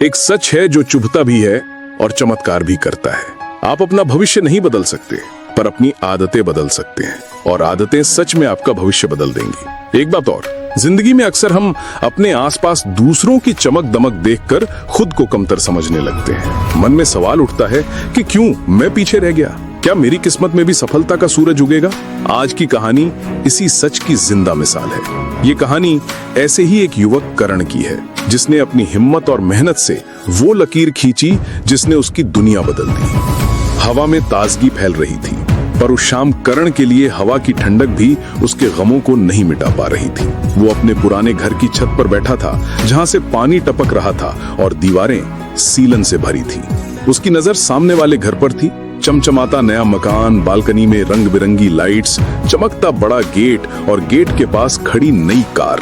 एक सच है जो चुभता भी है और चमत्कार भी करता है। आप अपना भविष्य नहीं बदल सकते, पर अपनी आदतें बदल सकते हैं, और आदतें सच में आपका भविष्य बदल देंगी। एक बात और, जिंदगी में अक्सर हम अपने आसपास दूसरों की चमक दमक देखकर खुद को कमतर समझने लगते हैं। मन में सवाल उठता है कि क्यों मैं पीछे रह गया? क्या मेरी किस्मत में भी सफलता का सूरज उगेगा? आज की कहानी इसी सच की जिंदा मिसाल है। ये कहानी ऐसे ही एक युवक करण की है, जिसने अपनी हिम्मत और मेहनत से वो लकीर खींची जिसने उसकी दुनिया बदल दी। हवा में ताजगी फैल रही थी, पर उस शाम करण के लिए हवा की ठंडक भी उसके गमों को नहीं मिटा पा रही थी। वो अपने पुराने घर की छत पर बैठा था, जहां से पानी टपक रहा था और दीवारें सीलन से भरी थी। उसकी नजर सामने वाले घर पर थी। चमचमाता नया मकान, बालकनी में रंग बिरंगी लाइट्स, चमकता बड़ा गेट और गेट के पास खड़ी नई कार।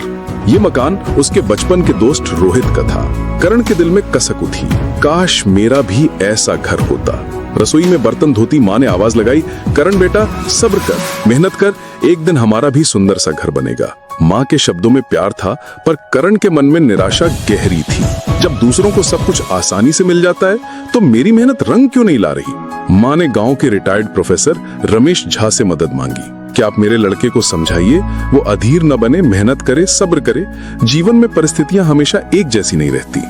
ये मकान उसके बचपन के दोस्त रोहित का था। करण के दिल में कसक उठी, काश मेरा भी ऐसा घर होता। रसोई में बर्तन धोती माँ ने आवाज लगाई, करण बेटा सब्र कर, मेहनत कर, एक दिन हमारा भी सुंदर सा घर बनेगा। माँ के शब्दों में प्यार था, पर करण के मन में निराशा गहरी थी। जब दूसरों को सब कुछ आसानी से मिल जाता है, तो मेरी मेहनत रंग क्यों नहीं ला रही? माँ ने गांव के रिटायर्ड प्रोफेसर रमेश झा से मदद मांगी कि आप मेरे लड़के को समझाइए, वो अधीर न बने, मेहनत करे, सब्र करे। जीवन में परिस्थितियां हमेशा एक जैसी नहीं रहती।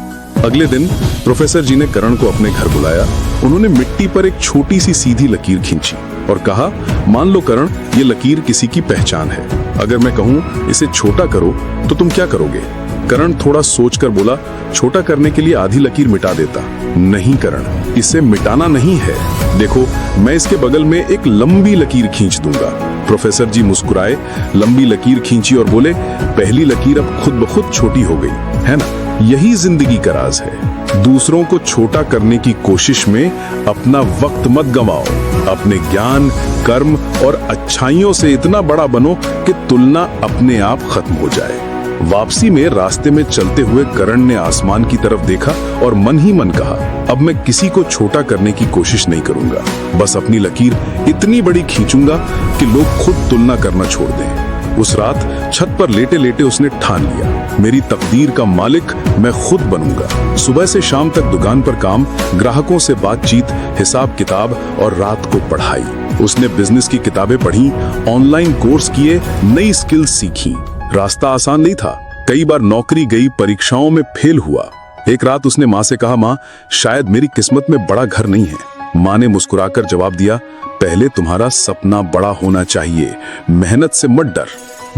अगले दिन प्रोफेसर जी ने करण को अपने घर बुलाया। उन्होंने मिट्टी पर एक छोटी सी सीधी लकीर खींची और कहा, मान लो करण, ये लकीर किसी की पहचान है। अगर मैं कहूँ इसे छोटा करो तो तुम क्या करोगे? करण थोड़ा सोचकर बोला, छोटा करने के लिए आधी लकीर मिटा देता। नहीं करण, इसे मिटाना नहीं है। देखो, मैं इसके बगल में एक लंबी लकीर खींच दूंगा। प्रोफेसर जी मुस्कुराए, लंबी लकीर खींची और बोले, पहली लकीर अब खुद ब खुद छोटी हो गई, है ना? यही जिंदगी का राज है। दूसरों को छोटा करने की कोशिश में अपना वक्त मत गंवाओ। अपने ज्ञान, कर्म और अच्छाइयों से इतना बड़ा बनो कि तुलना अपने आप खत्म हो जाए। वापसी में रास्ते में चलते हुए करण ने आसमान की तरफ देखा और मन ही मन कहा, अब मैं किसी को छोटा करने की कोशिश नहीं करूंगा। बस अपनी लकीर इतनी बड़ी खींचूंगा कि लोग खुद तुलना करना छोड़ दें। उस रात छत पर लेटे लेटे उसने ठान लिया, मेरी तकदीर का मालिक मैं खुद बनूंगा। सुबह से शाम तक दुकान पर काम, ग्राहकों से बातचीत, हिसाब किताब और रात को पढ़ाई। उसने बिजनेस की किताबें पढ़ी, ऑनलाइन कोर्स किए, नई स्किल्स सीखी। रास्ता आसान नहीं था, कई बार नौकरी गई, परीक्षाओं में फेल हुआ। एक रात उसने माँ से कहा, माँ शायद मेरी किस्मत में बड़ा घर नहीं है। माँ ने मुस्कुराकर जवाब दिया, पहले तुम्हारा सपना बड़ा होना चाहिए, मेहनत से मत डर।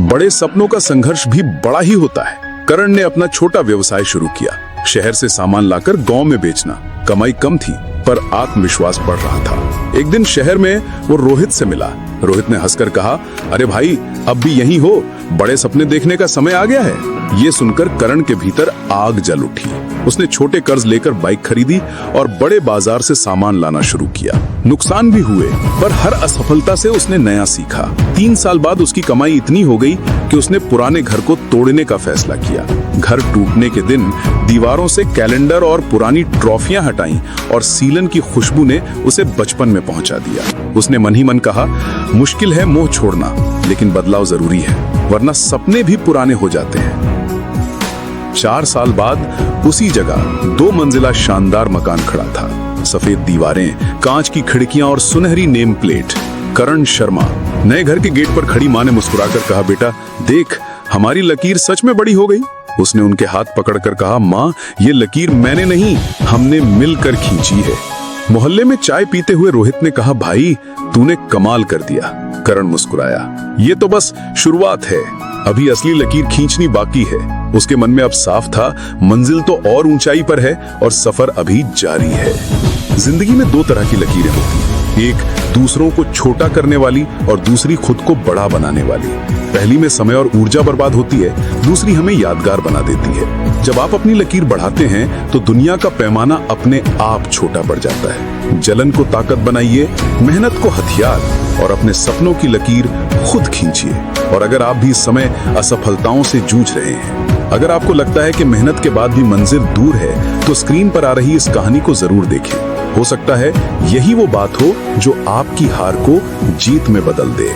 बड़े सपनों का संघर्ष भी बड़ा ही होता है। करण ने अपना छोटा व्यवसाय शुरू किया, शहर से सामान लाकर गांव में बेचना। कमाई कम थी, पर आत्मविश्वास बढ़ रहा था। एक दिन शहर में वो रोहित से मिला। रोहित ने हंसकर कहा, अरे भाई, अब भी यहीं हो? बड़े सपने देखने का समय आ गया है। ये सुनकर करण के भीतर आग जल उठी। उसने छोटे कर्ज लेकर बाइक खरीदी और बड़े बाजार से सामान लाना शुरू किया। नुकसान भी हुए, पर हर असफलता से उसने नया सीखा। 3 साल बाद उसकी कमाई इतनी हो गई कि उसने पुराने घर को तोड़ने का फैसला किया। घर टूटने के दिन दीवारों से कैलेंडर और पुरानी ट्रॉफियां हटाई और सीलन की खुशबू ने उसे बचपन में पहुंचा दिया। उसने मन ही मन कहा, मुश्किल है मोह छोड़ना, लेकिन बदलाव जरूरी है, वरना सपने भी पुराने हो जाते हैं। 4 साल बाद उसी जगह 2 मंजिला शानदार मकान खड़ा था। सफेद दीवारें, कांच की खिड़कियां और सुनहरी नेम प्लेट। करण शर्मा। नए घर के गेट पर खड़ी मां ने मुस्कुराकर कहा, बेटा देख, हमारी लकीर सच में बड़ी हो गई। उसने उनके हाथ पकड़कर कहा, मां ये लकीर मैंने नहीं, हमने मिलकर खींची है। मोहल्ले में चाय पीते हुए रोहित ने कहा, भाई तूने कमाल कर दिया। करण मुस्कुराया, ये तो बस शुरुआत है, अभी असली लकीर खींचनी बाकी है। उसके मन में अब साफ था, मंजिल तो और ऊंचाई पर है और सफर अभी जारी है। जिंदगी में 2 तरह की लकीरें होती, एक दूसरों को छोटा करने वाली और दूसरी खुद को बड़ा बनाने वाली। पहली में समय और ऊर्जा बर्बाद होती है, दूसरी हमें यादगार बना देती है। जब आप अपनी लकीर बढ़ाते हैं तो दुनिया का पैमाना अपने आप छोटा पड़ जाता है। जलन को ताकत बनाइए, मेहनत को हथियार, और अपने सपनों की लकीर खुद खींचिए। और अगर आप भी इस समय असफलताओं से जूझ रहे हैं, अगर आपको लगता है कि मेहनत के बाद भी मंजिल दूर है, तो स्क्रीन पर आ रही इस कहानी को जरूर देखें। हो सकता है यही वो बात हो जो आपकी हार को जीत में बदल दे।